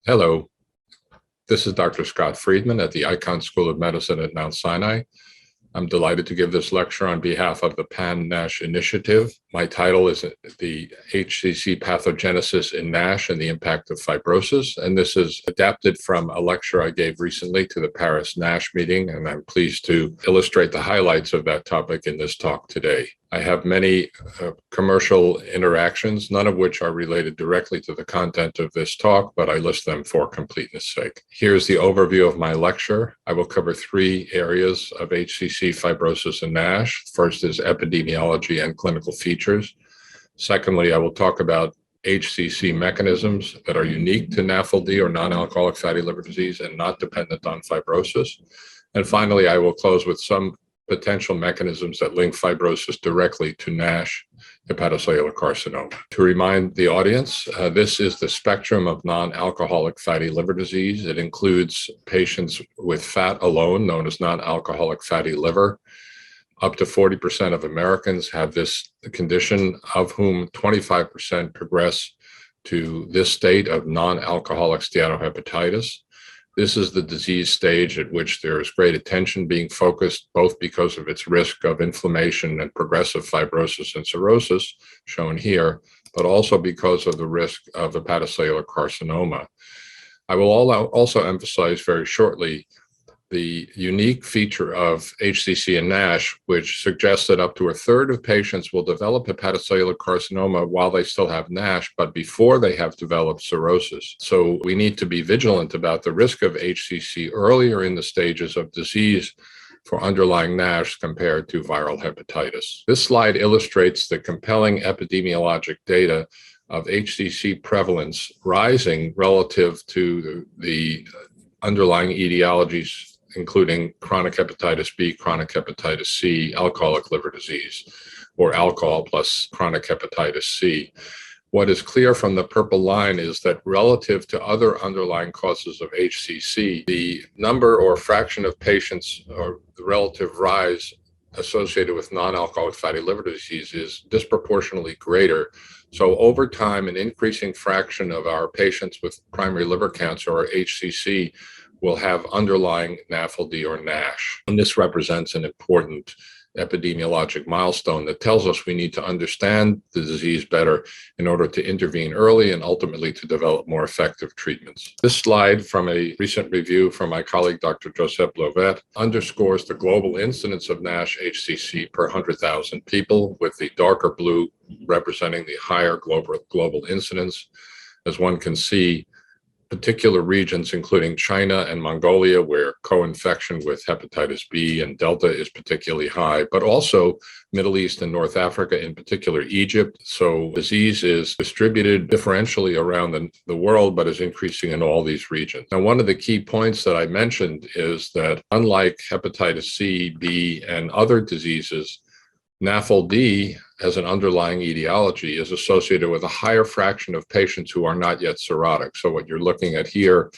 Hello, this is Dr. Scott Friedman at the Icahn School of Medicine at Mount Sinai. I'm delighted to give this lecture on behalf of the PanNASH initiative. My title is the HCC Pathogenesis in NASH and the Impact of Fibrosis, and this is adapted from a lecture I gave recently to the Paris NASH meeting, and I'm pleased to illustrate the highlights of that topic in this talk today. I have many commercial interactions, none of which are related directly to the content of this talk, but I list them for completeness' sake. Here's the overview of my lecture. I will cover three areas of HCC, fibrosis, and NASH. First is epidemiology and clinical features. Secondly, I will talk about HCC mechanisms that are unique to NAFLD or non-alcoholic fatty liver disease and not dependent on fibrosis. And finally, I will close with some potential mechanisms that link fibrosis directly to NASH, hepatocellular carcinoma. To remind the audience, this is the spectrum of non-alcoholic fatty liver disease. It includes patients with fat alone, known as non-alcoholic fatty liver. Up to 40% of Americans have this condition, of whom 25% progress to this state of non-alcoholic steatohepatitis. This is the disease stage at which there is great attention being focused, both because of its risk of inflammation and progressive fibrosis and cirrhosis, shown here, but also because of the risk of hepatocellular carcinoma. I will also emphasize very shortly the unique feature of HCC and NASH, which suggests that up to a third of patients will develop hepatocellular carcinoma while they still have NASH, but before they have developed cirrhosis. So we need to be vigilant about the risk of HCC earlier in the stages of disease for underlying NASH compared to viral hepatitis. This slide illustrates the compelling epidemiologic data of HCC prevalence rising relative to the underlying etiologies, including chronic hepatitis B, chronic hepatitis C, alcoholic liver disease, or alcohol plus chronic hepatitis C. What is clear from the purple line is that relative to other underlying causes of HCC, the number or fraction of patients or the relative rise associated with non-alcoholic fatty liver disease is disproportionately greater. So over time, an increasing fraction of our patients with primary liver cancer or HCC will have underlying NAFLD or NASH. And this represents an important epidemiologic milestone that tells us we need to understand the disease better in order to intervene early and ultimately to develop more effective treatments. This slide from a recent review from my colleague, Dr. Joseph Blovet, underscores the global incidence of NASH HCC per 100,000 people, with the darker blue representing the higher global incidence. As one can see, particular regions, including China and Mongolia, where co-infection with hepatitis B and Delta is particularly high, but also Middle East and North Africa, in particular Egypt. So disease is distributed differentially around the world, but is increasing in all these regions. Now, one of the key points that I mentioned is that unlike hepatitis C, B, and other diseases, NAFLD as an underlying etiology is associated with a higher fraction of patients who are not yet cirrhotic. So what you're looking at here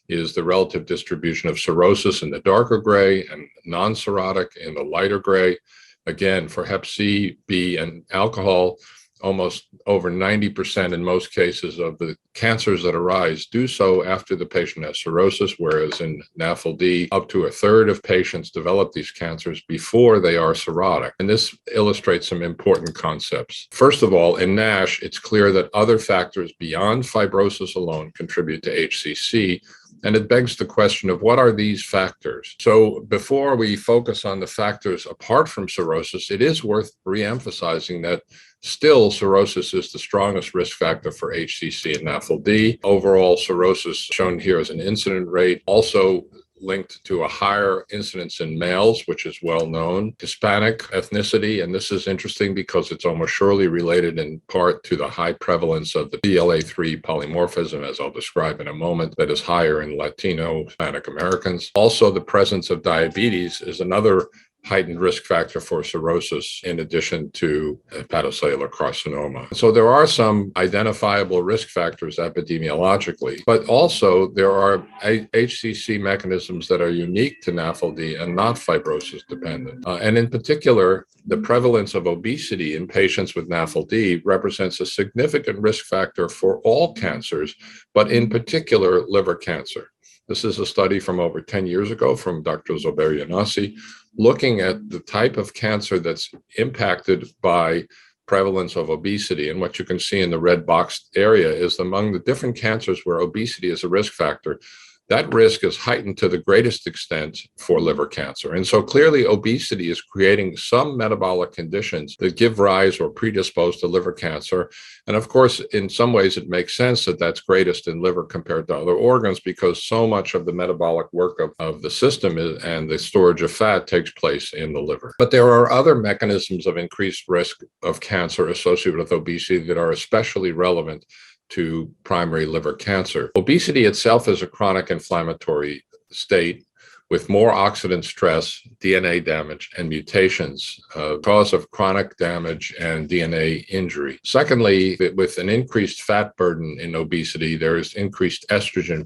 is the relative distribution of cirrhosis in the darker gray and non-cirrhotic in the lighter gray. Again, for hep C, B, and alcohol, almost over 90% in most cases of the cancers that arise do so after the patient has cirrhosis, whereas in NAFLD, up to a third of patients develop these cancers before they are cirrhotic. And this illustrates some important concepts. First of all, in NASH, it's clear that other factors beyond fibrosis alone contribute to HCC, and it begs the question of what are these factors? So before we focus on the factors apart from cirrhosis, it is worth re-emphasizing that still cirrhosis is the strongest risk factor for HCC and NAFLD. Overall cirrhosis shown here as an incident rate, also linked to a higher incidence in males, which is well known. Hispanic ethnicity, and this is interesting because it's almost surely related in part to the high prevalence of the PLA3 polymorphism, as I'll describe in a moment, that is higher in Latino Hispanic Americans. Also, the presence of diabetes is another heightened risk factor for cirrhosis in addition to hepatocellular carcinoma. So there are some identifiable risk factors epidemiologically, but also there are HCC mechanisms that are unique to NAFLD and not fibrosis dependent. And in particular, the prevalence of obesity in patients with NAFLD represents a significant risk factor for all cancers, but in particular liver cancer. This is a study from over 10 years ago from Dr. Zobair-Yanasi, looking at the type of cancer that's impacted by prevalence of obesity. And what you can see in the red boxed area is among the different cancers where obesity is a risk factor, that risk is heightened to the greatest extent for liver cancer. And so clearly obesity is creating some metabolic conditions that give rise or predispose to liver cancer. And of course, in some ways, it makes sense that that's greatest in liver compared to other organs because so much of the metabolic work of the system and the storage of fat takes place in the liver. But there are other mechanisms of increased risk of cancer associated with obesity that are especially relevant to primary liver cancer. Obesity itself is a chronic inflammatory state with more oxidant stress, DNA damage, and mutations, cause of chronic damage and DNA injury. Secondly, with an increased fat burden in obesity, there is increased estrogen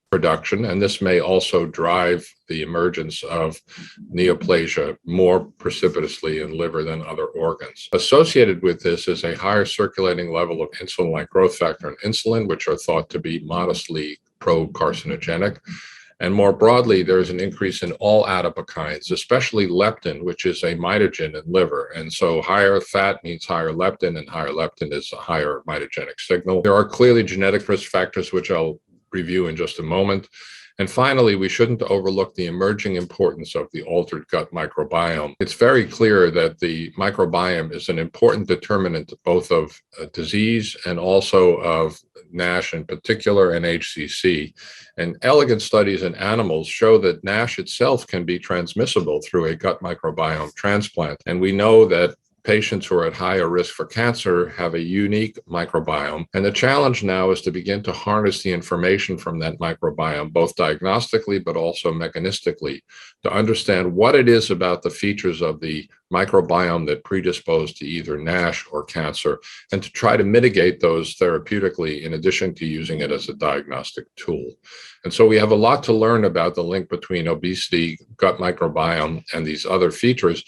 production, and this may also drive the emergence of neoplasia more precipitously in liver than other organs. Associated with this is a higher circulating level of insulin-like growth factor and insulin, which are thought to be modestly pro-carcinogenic. And more broadly, there's an increase in all adipokines, especially leptin, which is a mitogen in liver. And so higher fat means higher leptin, and higher leptin is a higher mitogenic signal. There are clearly genetic risk factors, which I'll review in just a moment. And finally, we shouldn't overlook the emerging importance of the altered gut microbiome. It's very clear that the microbiome is an important determinant both of disease and also of NASH in particular and HCC. And elegant studies in animals show that NASH itself can be transmissible through a gut microbiome transplant. And we know that patients who are at higher risk for cancer have a unique microbiome. And the challenge now is to begin to harness the information from that microbiome, both diagnostically, but also mechanistically, to understand what it is about the features of the microbiome that predispose to either NASH or cancer, and to try to mitigate those therapeutically in addition to using it as a diagnostic tool. And so we have a lot to learn about the link between obesity, gut microbiome, and these other features.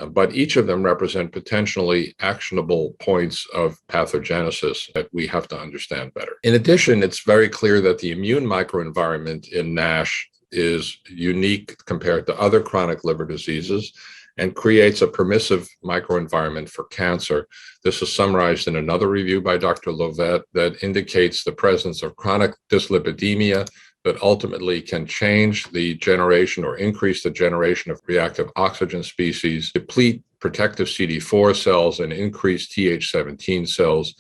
But each of them represent potentially actionable points of pathogenesis that we have to understand better. In addition, it's very clear that the immune microenvironment in NASH is unique compared to other chronic liver diseases and creates a permissive microenvironment for cancer. This is summarized in another review by Dr. Lovett that indicates the presence of chronic dyslipidemia that ultimately can change the generation or increase the generation of reactive oxygen species, deplete protective CD4 cells, and increase Th17 cells.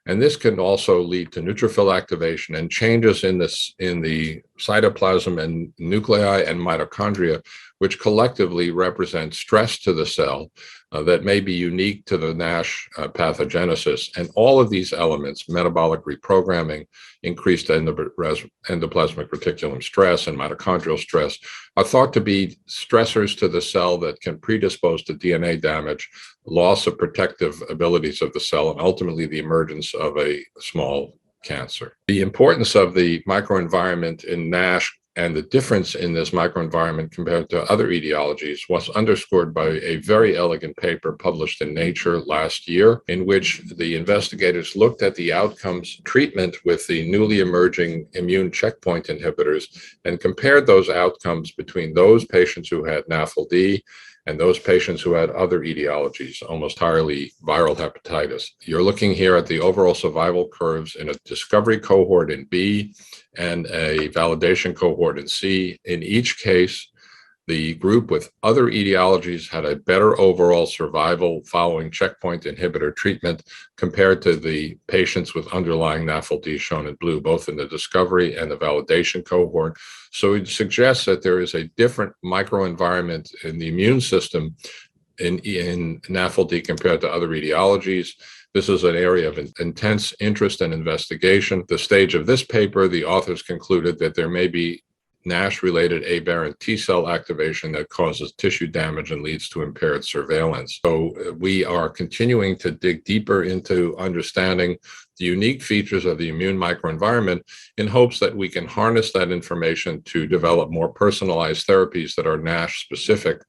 And this can also lead to neutrophil activation and changes in the cytoplasm and nuclei and mitochondria, which collectively represent stress to the cell that may be unique to the NASH pathogenesis. And all of these elements, metabolic reprogramming, increased endoplasmic reticulum stress, and mitochondrial stress, are thought to be stressors to the cell that can predispose to DNA damage, loss of protective abilities of the cell, and ultimately the emergence of a small cancer. The importance of the microenvironment in NASH and the difference in this microenvironment compared to other etiologies was underscored by a very elegant paper published in Nature last year, in which the investigators looked at the outcomes treatment with the newly emerging immune checkpoint inhibitors and compared those outcomes between those patients who had NAFLD and those patients who had other etiologies, almost entirely viral hepatitis. You're looking here at the overall survival curves in a discovery cohort in B and a validation cohort in C. In each case, the group with other etiologies had a better overall survival following checkpoint inhibitor treatment compared to the patients with underlying NAFLD shown in blue, both in the discovery and the validation cohort. So it suggests that there is a different microenvironment in the immune system in NAFLD compared to other etiologies. This is an area of intense interest and investigation. At the stage of this paper, the authors concluded that there may be NASH-related aberrant T-cell activation that causes tissue damage and leads to impaired surveillance. So we are continuing to dig deeper into understanding the unique features of the immune microenvironment in hopes that we can harness that information to develop more personalized therapies that are NASH-specific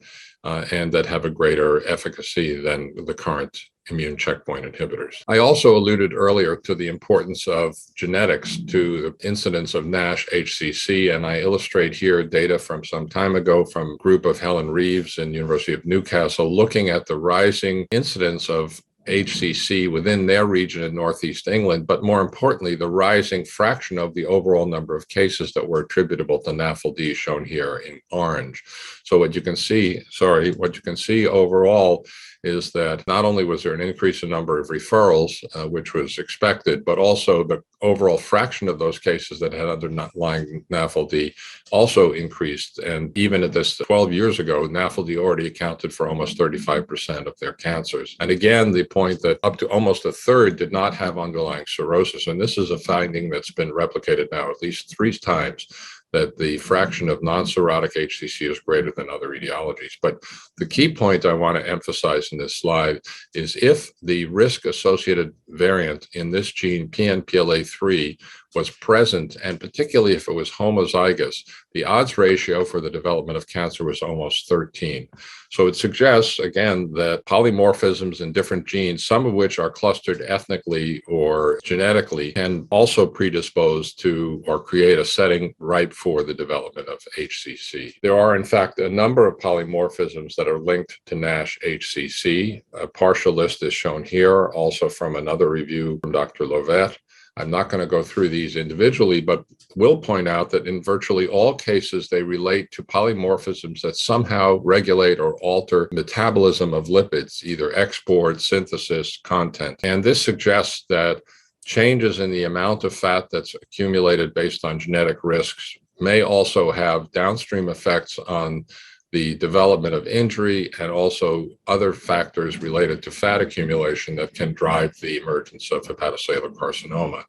and that have a greater efficacy than the current immune checkpoint inhibitors. I also alluded earlier to the importance of genetics to the incidence of Nash-HCC, and I illustrate here data from some time ago from a group of Helen Reeves in University of Newcastle looking at the rising incidence of HCC within their region in Northeast England, but more importantly, the rising fraction of the overall number of cases that were attributable to NAFLD shown here in orange. So what you can see overall is that not only was there an increase in number of referrals, which was expected, but also the overall fraction of those cases that had underlying NAFLD also increased. And even at this 12 years ago, NAFLD already accounted for almost 35% of their cancers. And again, the point that up to almost a third did not have underlying cirrhosis. And this is a finding that's been replicated now at least 3 times, that the fraction of non-cirrhotic HCC is greater than other etiologies. But the key point I want to emphasize in this slide is if the risk-associated variant in this gene, PNPLA3, was present, and particularly if it was homozygous, the odds ratio for the development of cancer was almost 13. So it suggests, again, that polymorphisms in different genes, some of which are clustered ethnically or genetically, can also predispose to or create a setting ripe for the development of HCC. There are, in fact, a number of polymorphisms that are linked to NASH-HCC. A partial list is shown here, also from another review from Dr. Lovett. I'm not going to go through these individually, but will point out that in virtually all cases, they relate to polymorphisms that somehow regulate or alter metabolism of lipids, either export, synthesis, content. And this suggests that changes in the amount of fat that's accumulated based on genetic risks may also have downstream effects on the development of injury and also other factors related to fat accumulation that can drive the emergence of hepatocellular carcinoma.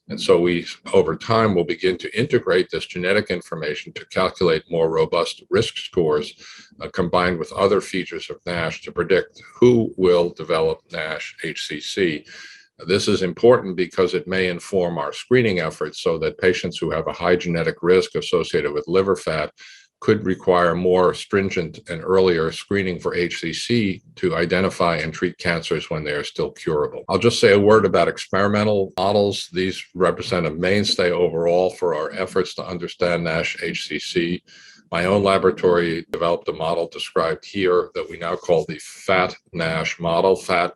And so we, over time, will begin to integrate this genetic information to calculate more robust risk scores combined with other features of NASH to predict who will develop NASH-HCC. This is important because it may inform our screening efforts so that patients who have a high genetic risk associated with liver fat could require more stringent and earlier screening for HCC to identify and treat cancers when they are still curable. I'll just say a word about experimental models. These represent a mainstay overall for our efforts to understand NASH-HCC. My own laboratory developed a model described here that we now call the FAT-NASH model. FAT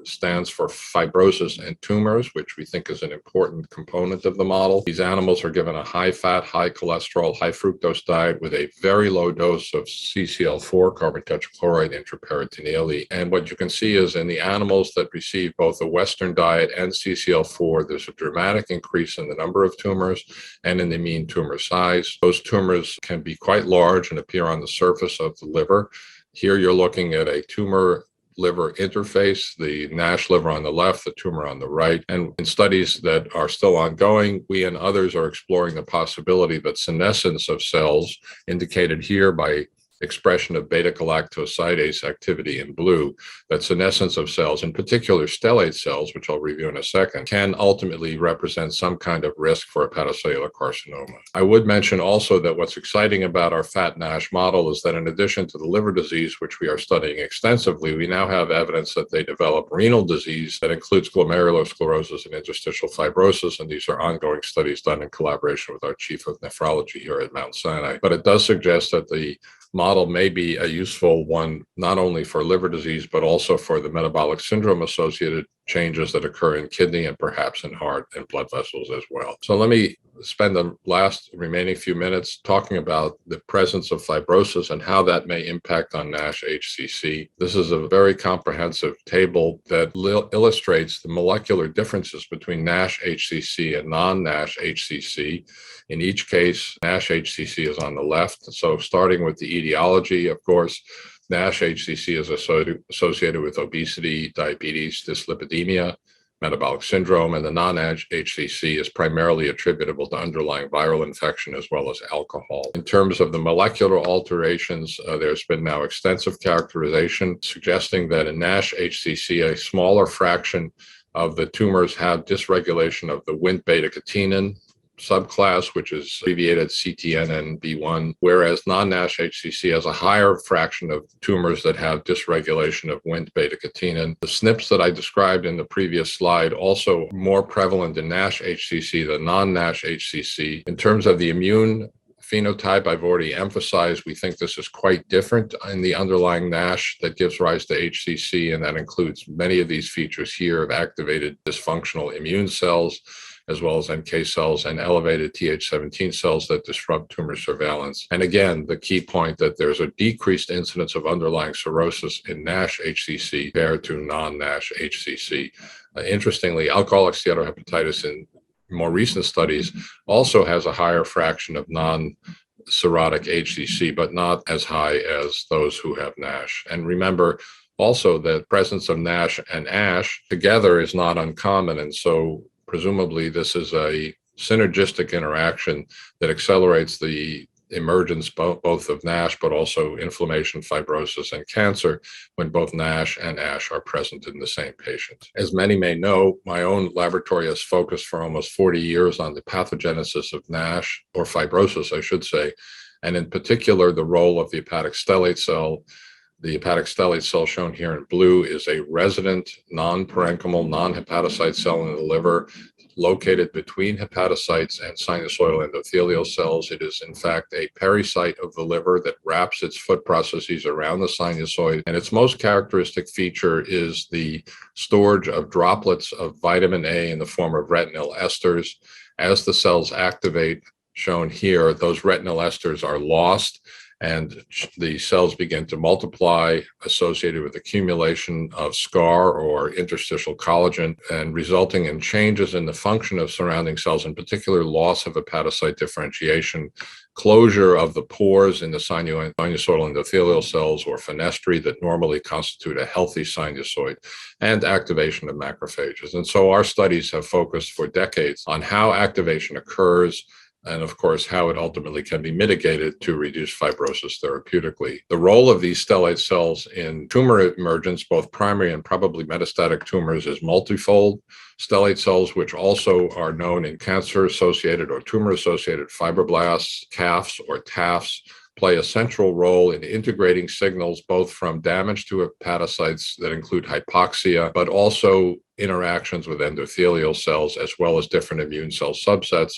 stands for fibrosis and tumors, which we think is an important component of the model. These animals are given a high-fat, high-cholesterol, high-fructose diet with a very low dose of CCl4, carbon tetrachloride, intraperitoneally. And what you can see is in the animals that receive both a Western diet and CCl4, there's a dramatic increase in the number of tumors and in the mean tumor size. Those tumors can be quite large and appear on the surface of the liver. Here you're looking at a tumor liver interface, the NASH liver on the left, the tumor on the right. And in studies that are still ongoing, we and others are exploring the possibility that senescence of cells, indicated here by expression of beta-galactosidase activity in blue, that senescence of cells, in particular stellate cells, which I'll review in a second, can ultimately represent some kind of risk for hepatocellular carcinoma. I would mention also that what's exciting about our FAT-NASH model is that in addition to the liver disease, which we are studying extensively, we now have evidence that they develop renal disease that includes glomerulosclerosis and interstitial fibrosis, and these are ongoing studies done in collaboration with our chief of nephrology here at Mount Sinai. But it does suggest that the model may be a useful one, not only for liver disease, but also for the metabolic syndrome associated changes that occur in kidney and perhaps in heart and blood vessels as well. So let me spend the last remaining few minutes talking about the presence of fibrosis and how that may impact on NASH-HCC. This is a very comprehensive table that illustrates the molecular differences between NASH-HCC and non-NASH-HCC. In each case, NASH-HCC is on the left. So starting with the etiology, of course, NASH-HCC is associated with obesity, diabetes, dyslipidemia, metabolic syndrome, and the non-HCC is primarily attributable to underlying viral infection as well as alcohol. In terms of the molecular alterations, there's been now extensive characterization suggesting that in Nash-HCC, a smaller fraction of the tumors have dysregulation of the Wnt beta-catenin subclass, which is abbreviated CTNNB1, whereas non-NASH HCC has a higher fraction of tumors that have dysregulation of Wnt beta-catenin. The SNPs that I described in the previous slide also more prevalent in NASH HCC than non-NASH HCC. In terms of the immune phenotype, I've already emphasized, we think this is quite different in the underlying NASH that gives rise to HCC, and that includes many of these features here of activated dysfunctional immune cells, as well as NK cells and elevated Th17 cells that disrupt tumor surveillance. And again, the key point that there's a decreased incidence of underlying cirrhosis in NASH HCC compared to non-NASH HCC. Interestingly, alcoholic steatohepatitis in more recent studies also has a higher fraction of non-cirrhotic HCC, but not as high as those who have NASH. And remember also that presence of NASH and ASH together is not uncommon, and so presumably this is a synergistic interaction that accelerates the emergence both of NASH, but also inflammation, fibrosis, and cancer when both NASH and ASH are present in the same patient. As many may know, my own laboratory has focused for almost 40 years on the pathogenesis of NASH, or fibrosis, I should say, and in particular, the role of the hepatic stellate cell. The hepatic stellate cell shown here in blue is a resident, non-parenchymal, non-hepatocyte cell in the liver located between hepatocytes and sinusoidal endothelial cells. It is, in fact, a pericyte of the liver that wraps its foot processes around the sinusoid. And its most characteristic feature is the storage of droplets of vitamin A in the form of retinal esters. As the cells activate, shown here, those retinal esters are lost, and the cells begin to multiply, associated with accumulation of scar or interstitial collagen, and resulting in changes in the function of surrounding cells, in particular loss of hepatocyte differentiation, closure of the pores in the sinusoidal endothelial cells or fenestrae that normally constitute a healthy sinusoid, and activation of macrophages. And so our studies have focused for decades on how activation occurs, and of course, how it ultimately can be mitigated to reduce fibrosis therapeutically. The role of these stellate cells in tumor emergence, both primary and probably metastatic tumors, is multifold. Stellate cells, which also are known in cancer-associated or tumor-associated fibroblasts, CAFs or TAFs, play a central role in integrating signals both from damage to hepatocytes that include hypoxia, but also interactions with endothelial cells, as well as different immune cell subsets.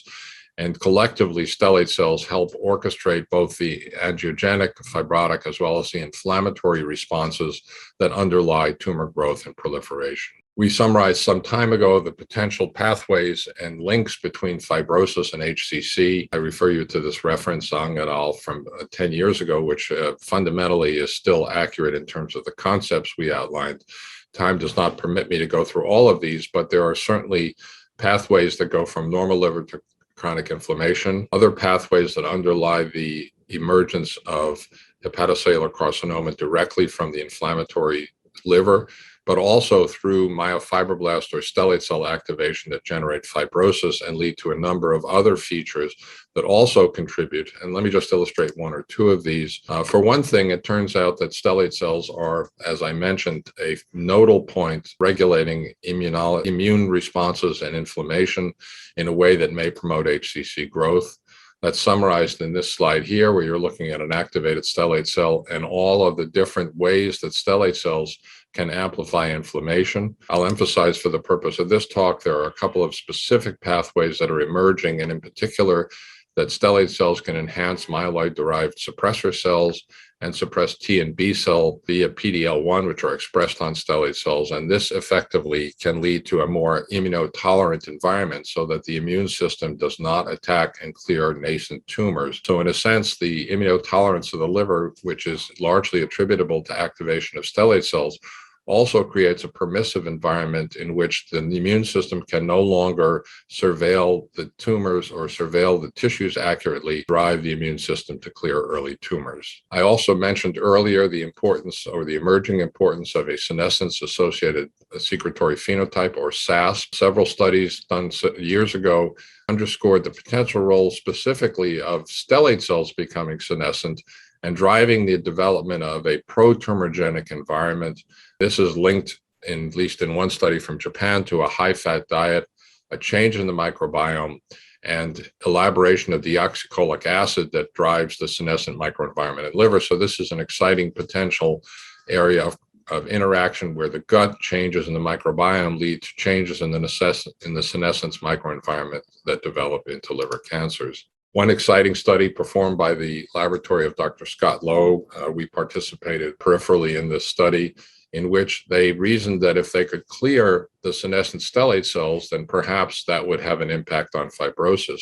And collectively, stellate cells help orchestrate both the angiogenic, fibrotic, as well as the inflammatory responses that underlie tumor growth and proliferation. We summarized some time ago the potential pathways and links between fibrosis and HCC. I refer you to this reference, Icahn et al. From 10 years ago, which fundamentally is still accurate in terms of the concepts we outlined. Time does not permit me to go through all of these, but there are certainly pathways that go from normal liver to chronic inflammation, other pathways that underlie the emergence of hepatocellular carcinoma directly from the inflammatory liver, but also through myofibroblast or stellate cell activation that generate fibrosis and lead to a number of other features that also contribute. And let me just illustrate one or two of these. For one thing, it turns out that stellate cells are, as I mentioned, a nodal point regulating immune responses and inflammation in a way that may promote HCC growth. That's summarized in this slide here, where you're looking at an activated stellate cell and all of the different ways that stellate cells can amplify inflammation. I'll emphasize for the purpose of this talk, there are a couple of specific pathways that are emerging, and in particular, that stellate cells can enhance myeloid-derived suppressor cells and suppress T and B cell via PD-L1, which are expressed on stellate cells. And this effectively can lead to a more immunotolerant environment so that the immune system does not attack and clear nascent tumors. So in a sense, the immunotolerance of the liver, which is largely attributable to activation of stellate cells, also creates a permissive environment in which the immune system can no longer surveil the tumors or surveil the tissues accurately, drive the immune system to clear early tumors. I also mentioned earlier the importance or the emerging importance of a senescence-associated secretory phenotype, or SAS. Several studies done years ago underscored the potential role specifically of stellate cells becoming senescent and driving the development of a pro-tumorigenic environment. This is linked, at least in one study from Japan, to a high-fat diet, a change in the microbiome, and elaboration of deoxycholic acid that drives the senescent microenvironment in liver. So this is an exciting potential area of interaction where the gut changes in the microbiome lead to changes in the senescence microenvironment that develop into liver cancers. One exciting study performed by the laboratory of Dr. Scott Lowe, we participated peripherally in this study, in which they reasoned that if they could clear the senescent stellate cells, then perhaps that would have an impact on fibrosis.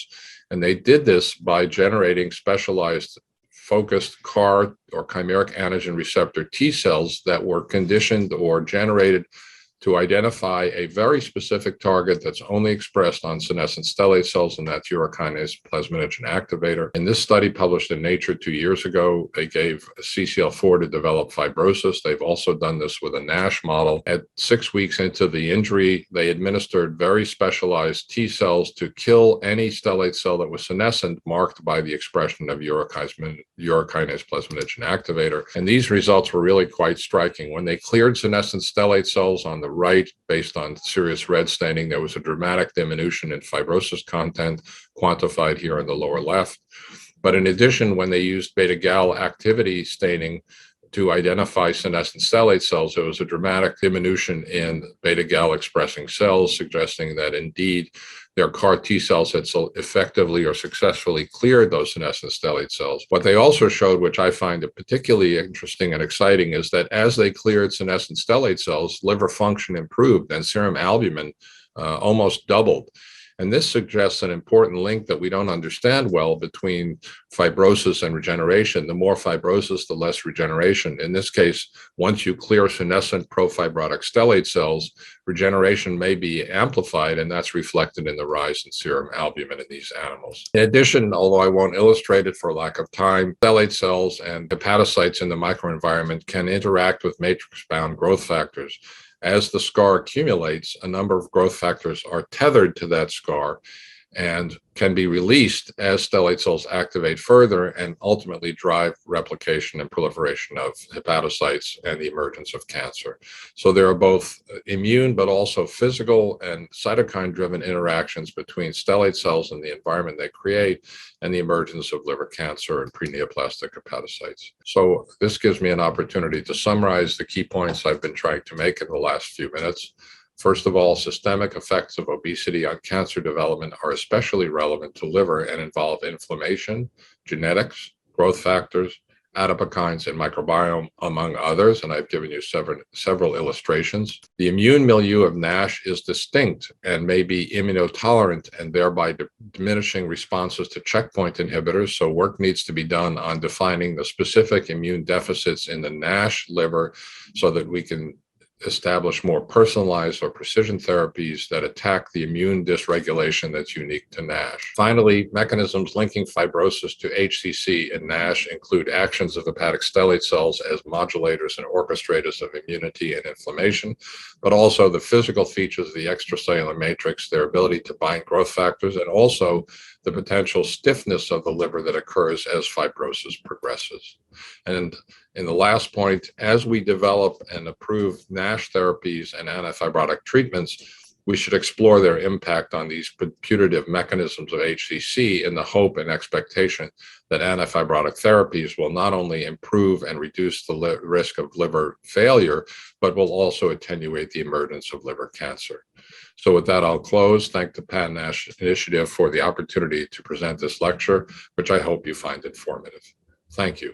And they did this by generating specialized focused CAR or chimeric antigen receptor T cells that were conditioned or generated to identify a very specific target that's only expressed on senescent stellate cells, and that's urokinase plasminogen activator. In this study published in Nature 2 years ago, they gave CCL4 to develop fibrosis. They've also done this with a NASH model. At 6 weeks into the injury, they administered very specialized T cells to kill any stellate cell that was senescent, marked by the expression of urokinase plasminogen activator. And these results were really quite striking. When they cleared senescent stellate cells on the right, based on serious red staining, there was a dramatic diminution in fibrosis content, quantified here in the lower left. But in addition, when they used beta-gal activity staining to identify senescent stellate cells, there was a dramatic diminution in beta-gal expressing cells, suggesting that indeed their CAR T cells had effectively or successfully cleared those senescent stellate cells. What they also showed, which I find particularly interesting and exciting, is that as they cleared senescent stellate cells, liver function improved and serum albumin almost doubled. And this suggests an important link that we don't understand well between fibrosis and regeneration. The more fibrosis, the less regeneration. In this case, once you clear senescent profibrotic stellate cells, regeneration may be amplified, and that's reflected in the rise in serum albumin in these animals. In addition, although I won't illustrate it for lack of time, stellate cells and hepatocytes in the microenvironment can interact with matrix-bound growth factors. As the scar accumulates, a number of growth factors are tethered to that scar and can be released as stellate cells activate further and ultimately drive replication and proliferation of hepatocytes and the emergence of cancer. So there are both immune but also physical and cytokine-driven interactions between stellate cells and the environment they create and the emergence of liver cancer and pre-neoplastic hepatocytes. So this gives me an opportunity to summarize the key points I've been trying to make in the last few minutes. First of all, systemic effects of obesity on cancer development are especially relevant to liver and involve inflammation, genetics, growth factors, adipokines, and microbiome, among others, and I've given you several illustrations. The immune milieu of NASH is distinct and may be immunotolerant and thereby diminishing responses to checkpoint inhibitors, so work needs to be done on defining the specific immune deficits in the NASH liver so that we can establish more personalized or precision therapies that attack the immune dysregulation that's unique to NASH. Finally, mechanisms linking fibrosis to HCC and NASH include actions of hepatic stellate cells as modulators and orchestrators of immunity and inflammation, but also the physical features of the extracellular matrix, their ability to bind growth factors, and also the potential stiffness of the liver that occurs as fibrosis progresses. And in the last point, as we develop and approve NASH therapies and antifibrotic treatments, we should explore their impact on these putative mechanisms of HCC in the hope and expectation that antifibrotic therapies will not only improve and reduce the risk of liver failure, but will also attenuate the emergence of liver cancer. So with that, I'll close. Thank the PanNASH initiative for the opportunity to present this lecture, which I hope you find informative. Thank you.